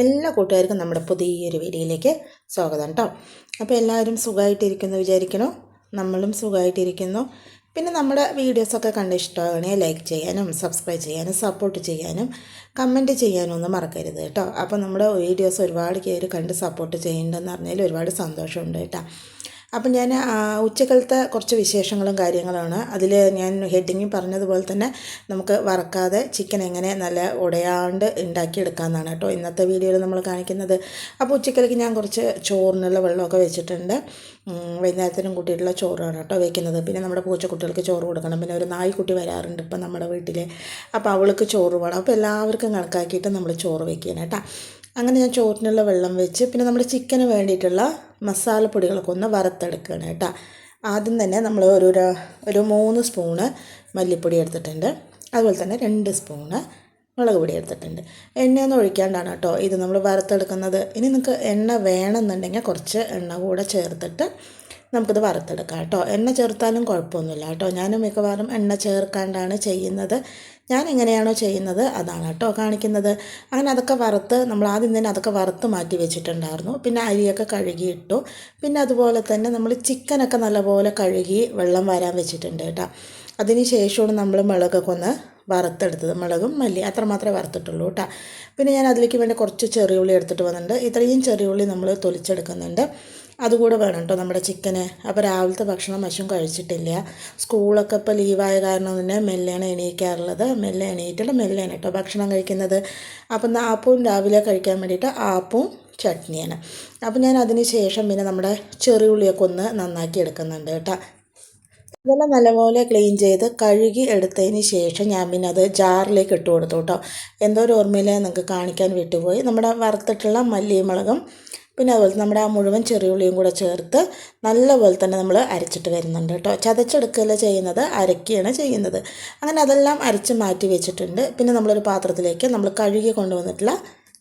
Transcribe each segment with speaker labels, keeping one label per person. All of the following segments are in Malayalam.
Speaker 1: എല്ലാ കൂട്ടുകാർക്കും നമ്മുടെ പുതിയൊരു വീഡിയോയിലേക്ക് സ്വാഗതം കേട്ടോ. അപ്പോൾ എല്ലാവരും സുഖമായിട്ടിരിക്കുന്നു വിചാരിക്കണോ? നമ്മളും സുഖമായിട്ടിരിക്കുന്നു. പിന്നെ നമ്മുടെ വീഡിയോസൊക്കെ കണ്ട് ഇഷ്ടമാകണേ ലൈക്ക് ചെയ്യാനും സബ്സ്ക്രൈബ് ചെയ്യാനും സപ്പോർട്ട് ചെയ്യാനും കമൻറ്റ് ചെയ്യാനും ഒന്നും മറക്കരുത് കേട്ടോ. അപ്പോൾ നമ്മുടെ വീഡിയോസ് ഒരുപാട് പേര് കണ്ട് സപ്പോർട്ട് ചെയ്യുന്നുണ്ടെന്ന് പറഞ്ഞാൽ ഒരുപാട് സന്തോഷമുണ്ട് കേട്ടോ. അപ്പം ഞാൻ ഉച്ചക്കലത്തെ കുറച്ച് വിശേഷങ്ങളും കാര്യങ്ങളാണ്. അതിൽ ഞാൻ ഹെഡിങ്ങിൽ പറഞ്ഞതുപോലെ തന്നെ നമുക്ക് വറക്കാതെ ചിക്കൻ എങ്ങനെ നല്ല ഉടയാണ്ട് ഉണ്ടാക്കിയെടുക്കാമെന്നാണ് കേട്ടോ ഇന്നത്തെ വീഡിയോയിൽ നമ്മൾ കാണിക്കുന്നത്. അപ്പോൾ ഉച്ചക്കലേക്ക് ഞാൻ കുറച്ച് ചോറിനുള്ള വെള്ളമൊക്കെ വെച്ചിട്ടുണ്ട്. വൈകുന്നേരത്തിനും കൂട്ടിയിട്ടുള്ള ചോറാണ് കേട്ടോ വയ്ക്കുന്നത്. പിന്നെ നമ്മുടെ പൂച്ചക്കുട്ടികൾക്ക് ചോറ് കൊടുക്കണം. പിന്നെ ഒരു നായ്ക്കുട്ടി വരാറുണ്ട് ഇപ്പം നമ്മുടെ വീട്ടിൽ. അപ്പോൾ അവൾക്ക് ചോറ് വേണം. അപ്പോൾ എല്ലാവർക്കും കണക്കാക്കിയിട്ട് നമ്മൾ ചോറ് വയ്ക്കണം കേട്ടോ. അങ്ങനെ ഞാൻ ചോറിനുള്ള വെള്ളം വെച്ച് പിന്നെ നമ്മുടെ ചിക്കന് വേണ്ടിയിട്ടുള്ള മസാലപ്പൊടികളൊക്കെ ഒന്ന് വറുത്തെടുക്കുകയാണ് കേട്ടോ. ആദ്യം തന്നെ നമ്മൾ ഒരു 3 സ്പൂണ് മല്ലിപ്പൊടി എടുത്തിട്ടുണ്ട്. അതുപോലെ തന്നെ 2 സ്പൂണ് മുളക് പൊടി എടുത്തിട്ടുണ്ട്. എണ്ണയൊന്നും ഒഴിക്കാണ്ടാണ് കേട്ടോ ഇത് നമ്മൾ വറുത്തെടുക്കുന്നത്. ഇനി നിങ്ങൾക്ക് എണ്ണ വേണമെന്നുണ്ടെങ്കിൽ കുറച്ച് എണ്ണ കൂടെ ചേർത്തിട്ട് നമുക്കിത് വറുത്തെടുക്കാം കേട്ടോ. എണ്ണ ചേർത്താലും കുഴപ്പമൊന്നുമില്ല കേട്ടോ. ഞാൻ മിക്കവാറും എണ്ണ ചേർക്കാണ്ടാണ് ചെയ്യുന്നത്. ഞാൻ എങ്ങനെയാണോ ചെയ്യുന്നത് അതാണ് കേട്ടോ കാണിക്കുന്നത്. അങ്ങനെ അതൊക്കെ വറുത്ത് നമ്മൾ ആദ്യം തന്നെ അതൊക്കെ വറുത്ത് മാറ്റി വെച്ചിട്ടുണ്ടായിരുന്നു. പിന്നെ അരിയൊക്കെ കഴുകിയിട്ടു. പിന്നെ അതുപോലെ തന്നെ നമ്മൾ ചിക്കനൊക്കെ നല്ലപോലെ കഴുകി വെള്ളം വരാൻ വെച്ചിട്ടുണ്ട് കേട്ടോ. അതിന് ശേഷമാണ് നമ്മൾ മുളകൊക്കെ ഒന്ന് വറുത്തെടുത്തത്. മുളകും മല്ലി അത്ര മാത്രമേ വറുത്തിട്ടുള്ളൂ കേട്ടോ. പിന്നെ ഞാൻ അതിലേക്ക് വേണ്ടി കുറച്ച് ചെറിയുള്ളി എടുത്തിട്ട് വന്നിട്ടുണ്ട്. ഇത്രയും ചെറിയുള്ളി നമ്മൾ തൊലിച്ചെടുക്കുന്നുണ്ട്. അതുകൂടെ വേണം കേട്ടോ നമ്മുടെ ചിക്കന്. അപ്പോൾ രാവിലത്തെ ഭക്ഷണം വശം കഴിച്ചിട്ടില്ല. സ്കൂളൊക്കെ ഇപ്പോൾ ലീവായ കാരണം തന്നെ മെല്ലെയാണ് എണീക്കാറുള്ളത്. മെല്ലെ എണീറ്റില്ല മെല്ലെയാണ് കേട്ടോ ഭക്ഷണം കഴിക്കുന്നത്. അപ്പം ആപ്പവും രാവിലെ കഴിക്കാൻ വേണ്ടിയിട്ട് ആപ്പവും ചട്നിയാണ്. അപ്പം ഞാൻ അതിന് ശേഷം പിന്നെ നമ്മുടെ ചെറിയുള്ളിയൊക്കെ ഒന്ന് നന്നാക്കി എടുക്കുന്നുണ്ട് കേട്ടോ. ഇതെല്ലാം നല്ലപോലെ ക്ലീൻ ചെയ്ത് കഴുകി എടുത്തതിന് ശേഷം ഞാൻ പിന്നെ അത് ജാറിലേക്ക് ഇട്ട് കൊടുത്തു കേട്ടോ. എന്തോ ഒരു ഓർമ്മയിൽ നിങ്ങൾക്ക് കാണിക്കാൻ വിട്ടുപോയി. നമ്മുടെ വറുത്തിട്ടുള്ള മല്ലിയും മുളകും പിന്നെ അതുപോലെ നമ്മുടെ ആ മുഴുവൻ ചെറിയുള്ളിയും കൂടെ ചേർത്ത് നല്ലപോലെ തന്നെ നമ്മൾ അരച്ചിട്ട് വരുന്നുണ്ട് കേട്ടോ. ചതച്ചെടുക്കുകയല്ല ചെയ്യുന്നത്, അരക്കുകയാണ് ചെയ്യുന്നത്. അങ്ങനെ അതെല്ലാം അരച്ച് മാറ്റി വെച്ചിട്ടുണ്ട്. പിന്നെ നമ്മളൊരു പാത്രത്തിലേക്ക് നമ്മൾ കഴുകി കൊണ്ടുവന്നിട്ടുള്ള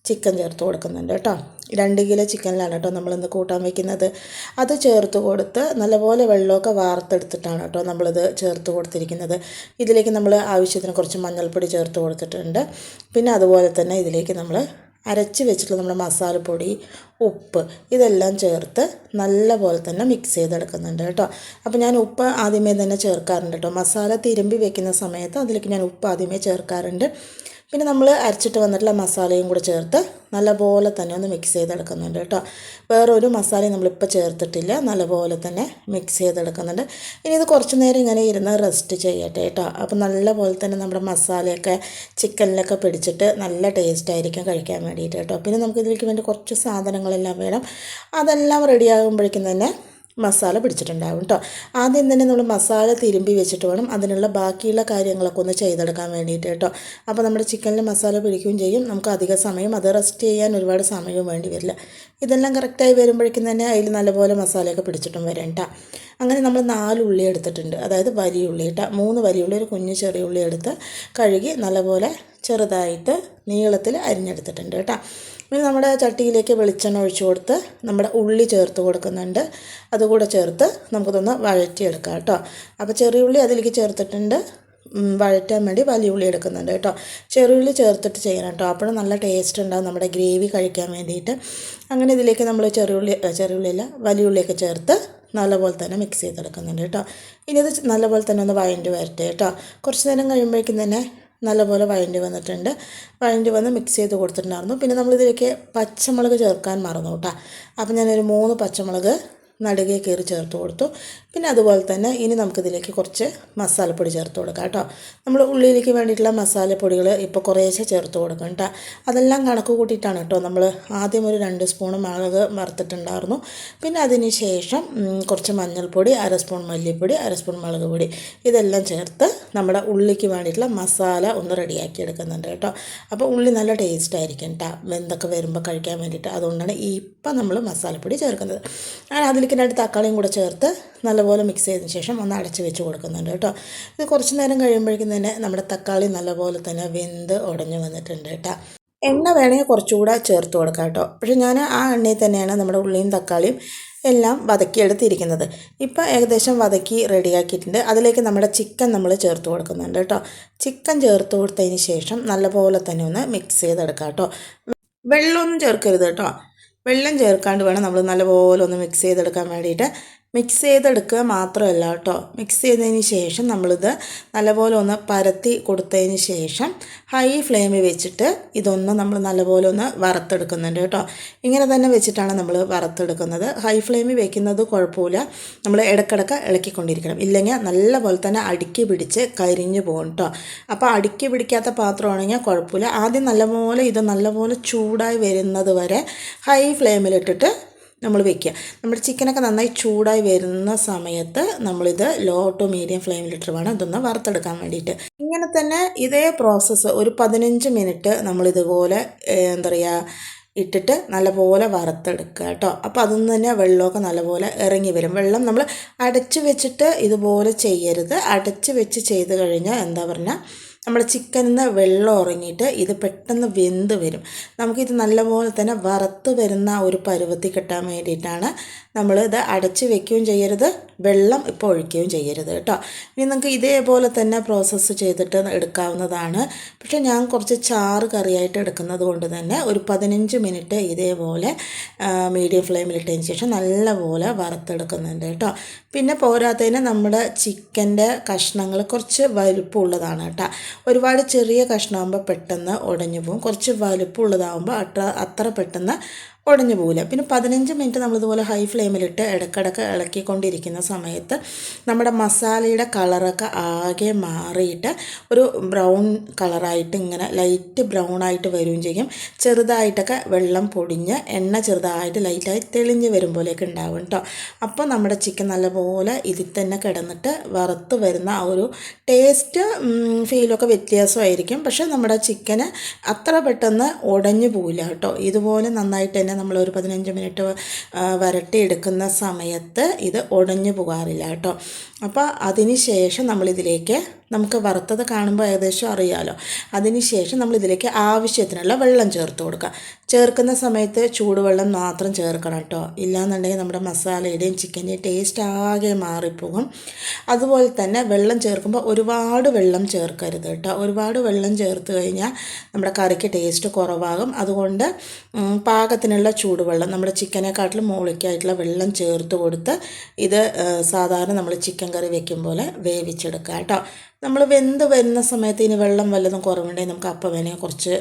Speaker 1: ചിക്കൻ ചേർത്ത് കൊടുക്കുന്നുണ്ട് കേട്ടോ. 2 കിലോ ചിക്കനിലാണ് കേട്ടോ നമ്മളിന്ന് കൂട്ടാൻ വയ്ക്കുന്നത്. അത് ചേർത്ത് കൊടുത്ത് നല്ലപോലെ വെള്ളമൊക്കെ വാർത്തെടുത്തിട്ടാണ് കേട്ടോ നമ്മളിത് ചേർത്ത് കൊടുത്തിരിക്കുന്നത്. ഇതിലേക്ക് നമ്മൾ ആവശ്യത്തിന് കുറച്ച് മഞ്ഞൾപ്പൊടി ചേർത്ത് കൊടുത്തിട്ടുണ്ട്. പിന്നെ അതുപോലെ തന്നെ ഇതിലേക്ക് നമ്മൾ അരച്ച് വെച്ചിട്ടുള്ള നമ്മുടെ മസാലപ്പൊടി, ഉപ്പ് ഇതെല്ലാം ചേർത്ത് നല്ലപോലെ തന്നെ മിക്സ് ചെയ്തെടുക്കുന്നുണ്ട് കേട്ടോ. അപ്പോൾ ഞാൻ ഉപ്പ് ആദ്യമേ തന്നെ ചേർക്കാറുണ്ട് കേട്ടോ. മസാല തിരുമ്പി വെക്കുന്ന സമയത്ത് അതിലേക്ക് ഞാൻ ഉപ്പ് ആദ്യമേ ചേർക്കാറുണ്ട്. പിന്നെ നമ്മൾ അരച്ചിട്ട് വന്നിട്ടുള്ള മസാലയും കൂടെ ചേർത്ത് നല്ലപോലെ തന്നെ ഒന്ന് മിക്സ് ചെയ്തെടുക്കുന്നുണ്ട് കേട്ടോ. വേറൊരു മസാലയും നമ്മളിപ്പോൾ ചേർത്തിട്ടില്ല. നല്ലപോലെ തന്നെ മിക്സ് ചെയ്തെടുക്കുന്നുണ്ട്. ഇനി ഇത് കുറച്ച് നേരം ഇങ്ങനെ ഇരുന്ന് റെസ്റ്റ് ചെയ്യട്ടെ കേട്ടോ. അപ്പോൾ നല്ലപോലെ തന്നെ നമ്മുടെ മസാലയൊക്കെ ചിക്കനിലൊക്കെ പിടിച്ചിട്ട് നല്ല ടേസ്റ്റ് ആയിരിക്കും കഴിക്കാൻ വേണ്ടിയിട്ട് കേട്ടോ. പിന്നെ നമുക്ക് ഇതിലേക്ക് വേണ്ടി കുറച്ച് സാധനങ്ങളെല്ലാം വേണം. അതെല്ലാം റെഡിയാകുമ്പോഴേക്കും തന്നെ മസാല പിടിച്ചിട്ടുണ്ടാകും കേട്ടോ. ആദ്യം തന്നെ നമ്മൾ മസാല തിരുമ്പി വെച്ചിട്ട് വേണം അതിനുള്ള ബാക്കിയുള്ള കാര്യങ്ങളൊക്കെ ഒന്ന് ചെയ്തെടുക്കാൻ വേണ്ടിയിട്ട് കേട്ടോ. അപ്പോൾ നമ്മുടെ ചിക്കനിൽ മസാല പിടിക്കുകയും ചെയ്യും. നമുക്ക് അധിക സമയം അത് റെസ്റ്റ് ചെയ്യാൻ ഒരുപാട് സമയവും വേണ്ടി വരില്ല. ഇതെല്ലാം കറക്റ്റായി വരുമ്പോഴേക്കും തന്നെ അതിൽ നല്ലപോലെ മസാലയൊക്കെ പിടിച്ചിട്ടും വരും കേട്ടോ. അങ്ങനെ നമ്മൾ 4 ഉള്ളി എടുത്തിട്ടുണ്ട്. അതായത് വലിയ ഉള്ളി കേട്ടോ. 3 വലിയ ഉള്ളി, ഒരു കുഞ്ഞ് ചെറിയ ഉള്ളി എടുത്ത് കഴുകി നല്ലപോലെ ചെറുതായിട്ട് നീളത്തിൽ അരിഞ്ഞെടുത്തിട്ടുണ്ട് കേട്ടോ. പിന്നെ നമ്മുടെ ചട്ടിയിലേക്ക് വെളിച്ചെണ്ണ ഒഴിച്ചു കൊടുത്ത് നമ്മുടെ ഉള്ളി ചേർത്ത് കൊടുക്കുന്നുണ്ട്. അതുകൂടെ ചേർത്ത് നമുക്കിതൊന്ന് വഴറ്റിയെടുക്കാം കേട്ടോ. അപ്പോൾ ചെറിയ ഉള്ളി അതിലേക്ക് ചേർത്തിട്ടുണ്ട്. വഴറ്റാൻ വേണ്ടി വലിയ ഉള്ളി എടുക്കുന്നുണ്ട് കേട്ടോ. ചെറിയുള്ളി ചേർത്തിട്ട് ചെയ്യണം കേട്ടോ. അപ്പോഴും നല്ല ടേസ്റ്റ് ഉണ്ടാകും നമ്മുടെ ഗ്രേവി കഴിക്കാൻ വേണ്ടിയിട്ട്. അങ്ങനെ ഇതിലേക്ക് നമ്മൾ ചെറിയുള്ളിയല്ല വലിയ ഉള്ളിയൊക്കെ ചേർത്ത് നല്ലപോലെ തന്നെ മിക്സ് ചെയ്തെടുക്കുന്നുണ്ട് കേട്ടോ. ഇനി ഇത് നല്ലപോലെ തന്നെ ഒന്ന് വഴണ്ടി വരട്ടെ കേട്ടോ. കുറച്ച് നേരം കഴിയുമ്പോഴേക്കും തന്നെ നല്ലപോലെ വഴണ്ടി വന്നിട്ടുണ്ട്. വഴണ്ടി വന്ന് മിക്സ് ചെയ്ത് കൊടുത്തിട്ടുണ്ടായിരുന്നു. പിന്നെ നമ്മളിതിലേക്ക് പച്ചമുളക് ചേർക്കാൻ മറന്നു കേട്ടോ. അപ്പോൾ ഞാനൊരു 3 പച്ചമുളക് നടുകെ കീറി ചേർത്ത് കൊടുത്തു. പിന്നെ അതുപോലെ തന്നെ ഇനി നമുക്കിതിലേക്ക് കുറച്ച് മസാലപ്പൊടി ചേർത്ത് കൊടുക്കാം കേട്ടോ. നമ്മൾ ഉള്ളിയിലേക്ക് വേണ്ടിയിട്ടുള്ള മസാലപ്പൊടികൾ ഇപ്പോൾ കുറേശ്ശെ ചേർത്ത് കൊടുക്കണം കേട്ടോ. അതെല്ലാം കണക്ക് കൂട്ടിയിട്ടാണ് കേട്ടോ. നമ്മൾ ആദ്യം ഒരു 2 സ്പൂൺ മുളക് വറുത്തിട്ടുണ്ടായിരുന്നു. പിന്നെ അതിന് ശേഷം കുറച്ച് മഞ്ഞൾപ്പൊടി, 1/2 സ്പൂൺ മല്ലിപ്പൊടി, 1/2 സ്പൂൺ മുളക് പൊടി ഇതെല്ലാം ചേർത്ത് നമ്മുടെ ഉള്ളിക്ക് വേണ്ടിയിട്ടുള്ള മസാല ഒന്ന് റെഡിയാക്കി എടുക്കുന്നുണ്ട് കേട്ടോ. അപ്പോൾ ഉള്ളി നല്ല ടേസ്റ്റ് ആയിരിക്കും കേട്ടോ വെന്തൊക്കെ വരുമ്പോൾ കഴിക്കാൻ വേണ്ടിയിട്ട്. അതുകൊണ്ടാണ് ഇപ്പം നമ്മൾ മസാലപ്പൊടി ചേർക്കുന്നത്. അതിലേക്ക് 2 തക്കാളിയും കൂടെ ചേർത്ത് നല്ലപോലെ മിക്സ് ചെയ്തതിന് ശേഷം ഒന്ന് അടച്ച് വെച്ച് കൊടുക്കുന്നുണ്ട് കേട്ടോ. ഇത് കുറച്ച് നേരം കഴിയുമ്പോഴേക്കും തന്നെ നമ്മുടെ തക്കാളി നല്ലപോലെ തന്നെ വെന്ത് ഉടഞ്ഞു വന്നിട്ടുണ്ട് കേട്ടോ. എണ്ണ വേണമെങ്കിൽ കുറച്ചുകൂടെ ചേർത്ത് കൊടുക്കാം കേട്ടോ. പക്ഷേ ഞാൻ ആ എണ്ണയിൽ തന്നെയാണ് നമ്മുടെ ഉള്ളിയും തക്കാളിയും എല്ലാം വതക്കിയെടുത്തിരിക്കുന്നത്. ഇപ്പോൾ ഏകദേശം വതക്കി റെഡിയാക്കിയിട്ടുണ്ട്. അതിലേക്ക് നമ്മുടെ ചിക്കൻ നമ്മൾ ചേർത്ത് കൊടുക്കുന്നുണ്ട് കേട്ടോ. ചിക്കൻ ചേർത്ത് കൊടുത്തതിന് ശേഷം നല്ലപോലെ തന്നെ ഒന്ന് മിക്സ് ചെയ്തെടുക്കാം കേട്ടോ. വെള്ളമൊന്നും ചേർക്കരുത് കേട്ടോ. വെള്ളം ചേർക്കാണ്ട് വേണം നമ്മൾ നല്ലപോലെ ഒന്ന് മിക്സ് ചെയ്തെടുക്കാൻ വേണ്ടിയിട്ട്. മിക്സ് ചെയ്തെടുക്കുക മാത്രമല്ല കേട്ടോ, മിക്സ് ചെയ്തതിന് ശേഷം നമ്മളിത് നല്ലപോലെ ഒന്ന് പരത്തി കൊടുത്തതിന് ശേഷം ഹൈ ഫ്ലെയിമിൽ വെച്ചിട്ട് ഇതൊന്ന് നമ്മൾ നല്ലപോലെ ഒന്ന് വറുത്തെടുക്കുന്നുണ്ട് കേട്ടോ. ഇങ്ങനെ തന്നെ വെച്ചിട്ടാണ് നമ്മൾ വറുത്തെടുക്കുന്നത്. ഹൈ ഫ്ലെയിമിൽ വെക്കുന്നത് കുഴപ്പമില്ല, നമ്മൾ ഇടയ്ക്കിടയ്ക്ക് ഇളക്കിക്കൊണ്ടിരിക്കണം, ഇല്ലെങ്കിൽ നല്ലപോലെ തന്നെ അടുക്കി പിടിച്ച് കരിഞ്ഞു പോകും കേട്ടോ. അപ്പോൾ അടുക്കി പിടിക്കാത്ത പാത്രമാണെങ്കിൽ കുഴപ്പമില്ല. ആദ്യം നല്ലപോലെ ഇത് നല്ലപോലെ ചൂടായി വരുന്നത് വരെ ഹൈ ഫ്ലെയിമിലിട്ടിട്ട് നമ്മൾ വെക്കുക. നമ്മുടെ ചിക്കനൊക്കെ നന്നായി ചൂടായി വരുന്ന സമയത്ത് നമ്മളിത് ലോ ടു മീഡിയം ഫ്ലെയിമിലിട്ട് വേണം ഇതൊന്ന് വറുത്തെടുക്കാൻ വേണ്ടിയിട്ട്. ഇങ്ങനെ തന്നെ ഇതേ പ്രോസസ്സ് ഒരു 15 മിനിറ്റ് നമ്മളിതുപോലെ എന്താ പറയുക ഇട്ടിട്ട് നല്ലപോലെ വറുത്തെടുക്കുക കേട്ടോ. അപ്പോൾ അതിൽ നിന്ന് തന്നെ വെള്ളമൊക്കെ നല്ലപോലെ ഇറങ്ങി വരും. വെള്ളം നമ്മൾ അടച്ച് വെച്ചിട്ട് ഇതുപോലെ ചെയ്യരുത്. അടച്ച് വെച്ച് ചെയ്ത് കഴിഞ്ഞാൽ എന്താ പറഞ്ഞാൽ നമ്മുടെ ചിക്കനിൽ നിന്ന് വെള്ളം ഇറങ്ങിയിട്ട് ഇത് പെട്ടെന്ന് വെന്ത് വരും. നമുക്കിത് നല്ലപോലെ തന്നെ വറുത്ത് വരുന്ന ഒരു പരുവത്തിൽ കിട്ടാൻ വേണ്ടിയിട്ടാണ് നമ്മൾ ഇത് അടച്ച് വെക്കുകയും ചെയ്യരുത്, വെള്ളം ഇപ്പോൾ ഒഴിക്കുകയും ചെയ്യരുത് കേട്ടോ. ഇനി നമുക്ക് ഇതേപോലെ തന്നെ പ്രോസസ്സ് ചെയ്തിട്ട് എടുക്കാവുന്നതാണ്. പക്ഷേ ഞാൻ കുറച്ച് ചാറ് കറിയായിട്ട് എടുക്കുന്നത് കൊണ്ട് തന്നെ ഒരു 15 മിനിറ്റ് ഇതേപോലെ മീഡിയം ഫ്ലെയിമിലിട്ടതിന് ശേഷം നല്ലപോലെ വറുത്തെടുക്കുന്നുണ്ട് കേട്ടോ. പിന്നെ പോരാത്തതിന് നമ്മുടെ ചിക്കൻ്റെ കഷ്ണങ്ങൾ കുറച്ച് വലുപ്പമുള്ളതാണ് കേട്ടോ. ഒരുപാട് ചെറിയ കഷ്ണമാകുമ്പോൾ പെട്ടെന്ന് ഉടഞ്ഞു പോകും, കുറച്ച് വലുപ്പമുള്ളതാകുമ്പോൾ അത്ര പെട്ടെന്ന് ഉടഞ്ഞു പോകില്ല. പിന്നെ 15 മിനിറ്റ് നമ്മളിതുപോലെ ഹൈ ഫ്ലെയിമിലിട്ട് ഇടയ്ക്കിടയ്ക്ക് ഇളക്കിക്കൊണ്ടിരിക്കുന്ന സമയത്ത് നമ്മുടെ മസാലയുടെ കളറൊക്കെ ആകെ മാറിയിട്ട് ഒരു ബ്രൗൺ കളറായിട്ട് ഇങ്ങനെ ലൈറ്റ് ബ്രൗൺ ആയിട്ട് വരികയും ചെയ്യും. ചെറുതായിട്ടൊക്കെ വെള്ളം പൊടിഞ്ഞ് എണ്ണ ചെറുതായിട്ട് ലൈറ്റായി തെളിഞ്ഞ് വരുമ്പോഴേക്ക് ഉണ്ടാവും കേട്ടോ. അപ്പോൾ നമ്മുടെ ചിക്കൻ നല്ലപോലെ ഇതിൽ തന്നെ കിടന്നിട്ട് വറുത്ത് വരുന്ന ആ ഒരു ടേസ്റ്റ് ഫീലൊക്കെ വ്യത്യാസമായിരിക്കും. പക്ഷേ നമ്മുടെ ചിക്കന് അത്ര പെട്ടെന്ന് ഉടഞ്ഞു പോവില്ല കേട്ടോ. ഇതുപോലെ നന്നായിട്ട് തന്നെ നമ്മളൊരു 15 മിനിറ്റ് വരട്ടിയെടുക്കുന്ന സമയത്ത് ഇത് ഉടഞ്ഞു പോകാറില്ല കേട്ടോ. അപ്പോൾ അതിന് ശേഷം നമ്മളിതിലേക്ക് നമുക്ക് വറുത്തത് കാണുമ്പോൾ ഏകദേശം അറിയാമല്ലോ. അതിന് ശേഷം നമ്മളിതിലേക്ക് ആവശ്യത്തിനുള്ള വെള്ളം ചേർത്ത് കൊടുക്കുക. ചേർക്കുന്ന സമയത്ത് ചൂടുവെള്ളം മാത്രം ചേർക്കണം കേട്ടോ, ഇല്ലാന്നുണ്ടെങ്കിൽ നമ്മുടെ മസാലയുടെയും ചിക്കൻ്റെയും ടേസ്റ്റ് ആകെ മാറിപ്പോകും. അതുപോലെ തന്നെ വെള്ളം ചേർക്കുമ്പോൾ ഒരുപാട് വെള്ളം ചേർക്കരുത് കേട്ടോ. ഒരുപാട് വെള്ളം ചേർത്ത് കഴിഞ്ഞാൽ നമ്മുടെ കറിക്ക് ടേസ്റ്റ് കുറവാകും. അതുകൊണ്ട് പാകത്തിനുള്ള ചൂടുവെള്ളം നമ്മുടെ ചിക്കനെക്കാട്ടിലും മുകളിലേക്കായിട്ടുള്ള വെള്ളം ചേർത്ത് കൊടുത്ത് ഇത് സാധാരണ നമ്മൾ ചിക്കൻ കറി വെക്കും പോലെ വേവിച്ചെടുക്കുക കേട്ടോ. നമ്മൾ വെന്ത് വരുന്ന സമയത്ത് ഇനി വെള്ളം വല്ലതും കുറവുണ്ടെങ്കിൽ നമുക്ക് അപ്പം വേണമെങ്കിൽ കുറച്ച്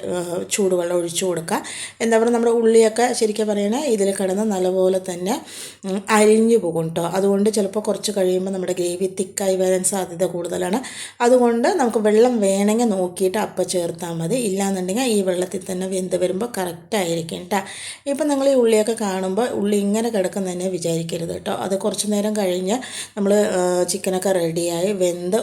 Speaker 1: ചൂടുവെള്ളം ഒഴിച്ചു കൊടുക്കുക. എന്താ പറയുക, നമ്മുടെ ഉള്ളിയൊക്കെ ശരിക്കും പറയണേ ഇതിൽ കിടന്ന് നല്ലപോലെ തന്നെ അരിഞ്ഞു പോകും കേട്ടോ. അതുകൊണ്ട് ചിലപ്പോൾ കുറച്ച് കഴിയുമ്പോൾ നമ്മുടെ ഗ്രേവി തിക്കായി വരാൻ സാധ്യത കൂടുതലാണ്. അതുകൊണ്ട് നമുക്ക് വെള്ളം വേണമെങ്കിൽ നോക്കിയിട്ട് അപ്പം ചേർത്താൽ മതി, ഇല്ലാന്നുണ്ടെങ്കിൽ ഈ വെള്ളത്തിൽ തന്നെ വെന്ത് വരുമ്പോൾ കറക്റ്റായിരിക്കും കേട്ടോ. ഇപ്പം നിങ്ങൾ ഈ ഉള്ളിയൊക്കെ കാണുമ്പോൾ ഉള്ളി ഇങ്ങനെ കിടക്കുന്നതന്നെ വിചാരിക്കരുത് കേട്ടോ. അത് കുറച്ച് നേരം കഴിഞ്ഞ് നമ്മൾ ചിക്കനൊക്കെ റെഡിയായി വെന്ത്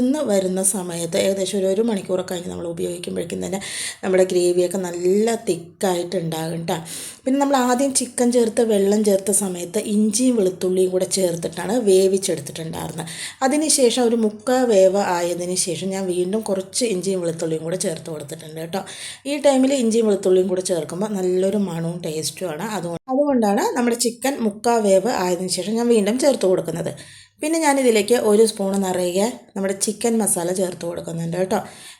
Speaker 1: ഒന്ന് വരുന്ന സമയത്ത് ഏകദേശം ഒരു മണിക്കൂറൊക്കെ കഴിഞ്ഞ് നമ്മൾ ഉപയോഗിക്കുമ്പോഴേക്കും തന്നെ നമ്മുടെ ഗ്രേവിയൊക്കെ നല്ല തിക്കായിട്ടുണ്ടാകും കേട്ടോ. പിന്നെ നമ്മൾ ആദ്യം ചിക്കൻ ചേർത്ത് വെള്ളം ചേർത്ത സമയത്ത് ഇഞ്ചിയും വെളുത്തുള്ളിയും കൂടെ ചേർത്തിട്ടാണ് വേവിച്ചെടുത്തിട്ടുണ്ടായിരുന്നത്. അതിന് ശേഷം ഒരു 3/4 വേവ് ആയതിന് ശേഷം ഞാൻ വീണ്ടും കുറച്ച് ഇഞ്ചിയും വെളുത്തുള്ളിയും കൂടെ ചേർത്ത് കൊടുത്തിട്ടുണ്ട് കേട്ടോ. ഈ ടൈമിൽ ഇഞ്ചിയും വെളുത്തുള്ളിയും കൂടെ ചേർക്കുമ്പോൾ നല്ലൊരു മണവും ടേസ്റ്റുമാണ്. അതുകൊണ്ടാണ് നമ്മുടെ ചിക്കൻ 3/4 വേവ് ആയതിനു ശേഷം ഞാൻ വീണ്ടും ചേർത്ത് കൊടുക്കുന്നത്. പിന്നെ ഞാനിതിലേക്ക് 1 സ്പൂണ് നിറയെ നമ്മുടെ ചിക്കൻ മസാല ചേർത്ത് കൊടുക്കുന്നുണ്ട് കേട്ടോ.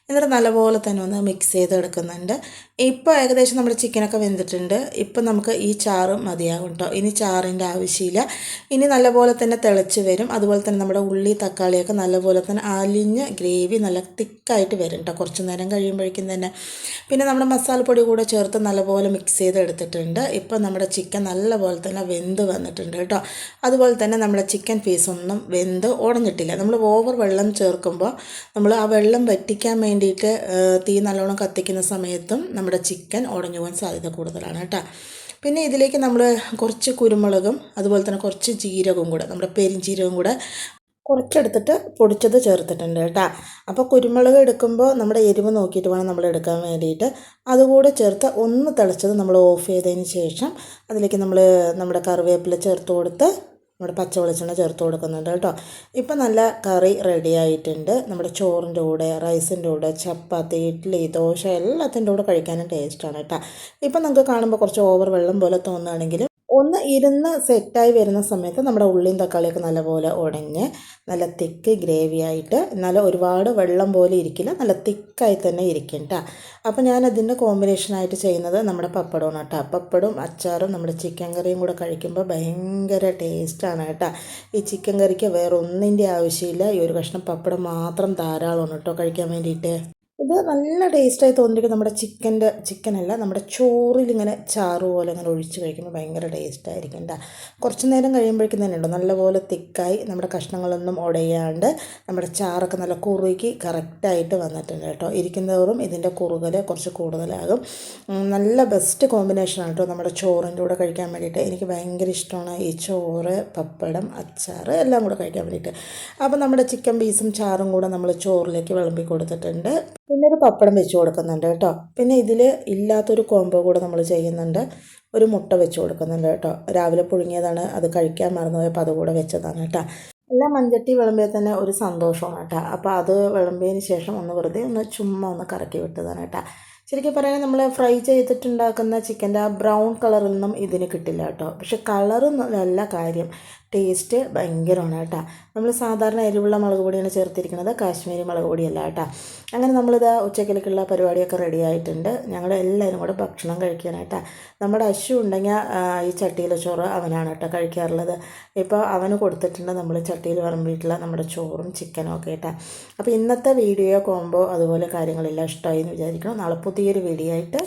Speaker 1: എന്നിട്ട് നല്ലപോലെ തന്നെ ഒന്ന് മിക്സ് ചെയ്തെടുക്കുന്നുണ്ട്. ഇപ്പോൾ ഏകദേശം നമ്മുടെ ചിക്കനൊക്കെ വെന്തിട്ടുണ്ട്. ഇപ്പം നമുക്ക് ഈ ചാറ് മതിയാകും കേട്ടോ. ഇനി ചാറിൻ്റെ ആവശ്യമില്ല. ഇനി നല്ലപോലെ തന്നെ തിളച്ച് വരും. അതുപോലെ തന്നെ നമ്മുടെ ഉള്ളി തക്കാളിയൊക്കെ നല്ലപോലെ തന്നെ അലിഞ്ഞ് ഗ്രേവി നല്ല തിക്കായിട്ട് വരും കേട്ടോ കുറച്ച് നേരം കഴിയുമ്പോഴേക്കും തന്നെ. പിന്നെ നമ്മുടെ മസാലപ്പൊടി കൂടെ ചേർത്ത് നല്ലപോലെ മിക്സ് ചെയ്തെടുത്തിട്ടുണ്ട്. ഇപ്പം നമ്മുടെ ചിക്കൻ നല്ലപോലെ തന്നെ വെന്ത് വന്നിട്ടുണ്ട് കേട്ടോ. അതുപോലെ തന്നെ നമ്മുടെ ചിക്കൻ പീസൊന്നും വെന്ത് ഉടഞ്ഞിട്ടില്ല. നമ്മൾ ഓവർ വെള്ളം ചേർക്കുമ്പോൾ നമ്മൾ ആ വെള്ളം വറ്റിക്കാൻ വേണ്ടിയിട്ട് തീ നല്ലോണം കത്തിക്കുന്ന സമയത്തും നമ്മുടെ ചിക്കൻ ഉടഞ്ഞു പോകാൻ സാധ്യത കൂടുതലാണ് കേട്ടോ. പിന്നെ ഇതിലേക്ക് നമ്മൾ കുറച്ച് കുരുമുളകും അതുപോലെ തന്നെ കുറച്ച് ജീരകവും കൂടെ, നമ്മുടെ പെരിഞ്ജീരകവും കൂടെ കുറച്ചെടുത്തിട്ട് പൊടിച്ചത് ചേർത്തിട്ടുണ്ട് കേട്ടോ. അപ്പോൾ കുരുമുളക് എടുക്കുമ്പോൾ നമ്മുടെ എരിവ് നോക്കിയിട്ട് വേണം നമ്മൾ എടുക്കാൻ വേണ്ടിയിട്ട്. അതുകൂടെ ചേർത്ത് ഒന്ന് തിളച്ചത് നമ്മൾ ഓഫ് ചെയ്തതിന് ശേഷം അതിലേക്ക് നമ്മൾ നമ്മുടെ കറിവേപ്പില ചേർത്ത് കൊടുത്ത് നമ്മുടെ പച്ച വെളിച്ചെണ്ണ ചേർത്ത് കൊടുക്കുന്നുണ്ട് കേട്ടോ. ഇപ്പം നല്ല കറി റെഡി ആയിട്ടുണ്ട്. നമ്മുടെ ചോറിൻ്റെ കൂടെ, റൈസിൻ്റെ കൂടെ, ചപ്പാത്തി, ഇഡ്ഡലി, ദോശ എല്ലാത്തിൻ്റെ കൂടെ കഴിക്കാനും ടേസ്റ്റാണ് കേട്ടോ. ഇപ്പം നമുക്ക് കാണുമ്പോൾ കുറച്ച് ഓവർ വെള്ളം പോലെ തോന്നുകയാണെങ്കിലും ഒന്ന് ഇരുന്ന് സെറ്റായി വരുന്ന സമയത്ത് നമ്മുടെ ഉള്ളിയും തക്കാളിയൊക്കെ നല്ലപോലെ ഉടഞ്ഞ് നല്ല തിക്ക് ഗ്രേവി ആയിട്ട്, നല്ല ഒരുപാട് വെള്ളം പോലെ ഇരിക്കില്ല, നല്ല തിക്കായി തന്നെ ഇരിക്കും കേട്ടോ. അപ്പോൾ ഞാൻ അതിൻ്റെ കോമ്പിനേഷനായിട്ട് ചെയ്യുന്നത് നമ്മുടെ പപ്പടമാണ് കേട്ടോ. പപ്പടവും അച്ചാറും നമ്മുടെ ചിക്കൻ കറിയും കൂടെ കഴിക്കുമ്പോൾ ഭയങ്കര ടേസ്റ്റാണ് കേട്ടോ. ഈ ചിക്കൻ കറിക്ക് വേറെ ഒന്നിൻ്റെ ആവശ്യമില്ല, ഈ ഒരു കഷ്ണം പപ്പടം മാത്രം ധാരാളമാണ് കേട്ടോ കഴിക്കാൻ വേണ്ടിയിട്ട്. ഇത് നല്ല ടേസ്റ്റായി തോന്നിയിരിക്കും. നമ്മുടെ ചിക്കനല്ല, നമ്മുടെ ചോറിലിങ്ങനെ ചാറ് പോലെ ഇങ്ങനെ ഒഴിച്ച് കഴിക്കുമ്പോൾ ഭയങ്കര ടേസ്റ്റായിരിക്കും കേട്ടോ. കുറച്ച് നേരം കഴിയുമ്പോഴേക്കും തന്നെ ഉണ്ടോ നല്ലപോലെ തിക്കായി, നമ്മുടെ കഷ്ണങ്ങളൊന്നും ഉടയാണ്ട് നമ്മുടെ ചാറൊക്കെ നല്ല കുറുകി കറക്റ്റായിട്ട് വന്നിട്ടുണ്ട് കേട്ടോ. ഇരിക്കുന്നതോറും ഇതിൻ്റെ കുറുകൽ കുറച്ച് കൂടുതലാകും. നല്ല ബെസ്റ്റ് കോമ്പിനേഷനാണ് കേട്ടോ നമ്മുടെ ചോറിൻ്റെ കൂടെ കഴിക്കാൻ വേണ്ടിയിട്ട്. എനിക്ക് ഭയങ്കര ഇഷ്ടമാണ് ഈ ചോറ്, പപ്പടം, അച്ചാർ എല്ലാം കൂടെ കഴിക്കാൻ വേണ്ടിയിട്ട്. അപ്പോൾ നമ്മുടെ ചിക്കൻ പീസും ചാറും കൂടെ നമ്മൾ ചോറിലേക്ക് വിളമ്പി കൊടുത്തിട്ടുണ്ട്. പിന്നെ ഒരു പപ്പടം വെച്ച് കൊടുക്കുന്നുണ്ട് കേട്ടോ. പിന്നെ ഇതിൽ ഇല്ലാത്തൊരു കോംബോ കൂടെ നമ്മൾ ചെയ്യുന്നുണ്ട്. ഒരു മുട്ട വെച്ച് കൊടുക്കുന്നുണ്ട് കേട്ടോ. രാവിലെ പുഴുങ്ങിയതാണ്, അത് കഴിക്കാൻ മറന്നുപോയപ്പോൾ അതുകൂടെ വെച്ചതാണ് കേട്ടോ. എല്ലാം മൺചട്ടി വിളമ്പിയാൽ തന്നെ ഒരു സന്തോഷമാണ് കേട്ടോ. അപ്പോൾ അത് വിളമ്പിയതിന് ശേഷം ഒന്ന് വെറുതെ ചുമ്മാ ഒന്ന് കറക്കി വിട്ടതാണ് കേട്ടോ. ശരിക്കും പറയുകയാണെങ്കിൽ നമ്മൾ ഫ്രൈ ചെയ്തിട്ടുണ്ടാക്കുന്ന ചിക്കൻ്റെ ആ ബ്രൗൺ കളറൊന്നും ഇതിന് കിട്ടില്ല കേട്ടോ. പക്ഷെ കളറൊന്നുമല്ല കാര്യം, ടേസ്റ്റ് ഭയങ്കരമാണ് കേട്ടോ. നമ്മൾ സാധാരണ എരിവുള്ള മുളക് പൊടിയാണ് ചേർത്തിരിക്കുന്നത്, കാശ്മീരി മുളക് പൊടിയല്ല കേട്ടോ. അങ്ങനെ നമ്മളിത് ഉച്ചക്കലേക്കുള്ള പരിപാടിയൊക്കെ റെഡി ആയിട്ടുണ്ട്. ഞങ്ങൾ എല്ലാവരും കൂടെ ഭക്ഷണം കഴിക്കാനായിട്ടാണ്. നമ്മുടെ അശു ഉണ്ടെങ്കിൽ ഈ ചട്ടിയിലെ ചോറ് അവനാണ് കേട്ടോ കഴിക്കാറുള്ളത്. ഇപ്പോൾ അവന് കൊടുത്തിട്ടുണ്ട് നമ്മൾ ചട്ടിയിൽ വിളമ്പിയിട്ടുള്ള നമ്മുടെ ചോറും ചിക്കനും ഒക്കെ കേട്ടോ. അപ്പോൾ ഇന്നത്തെ വീഡിയോ കോംബോ അതുപോലെ കാര്യങ്ങളെല്ലാം ഇഷ്ടമായി എന്ന് വിചാരിക്കണം. നാളെ പുതിയൊരു വീഡിയോ ആയിട്ട്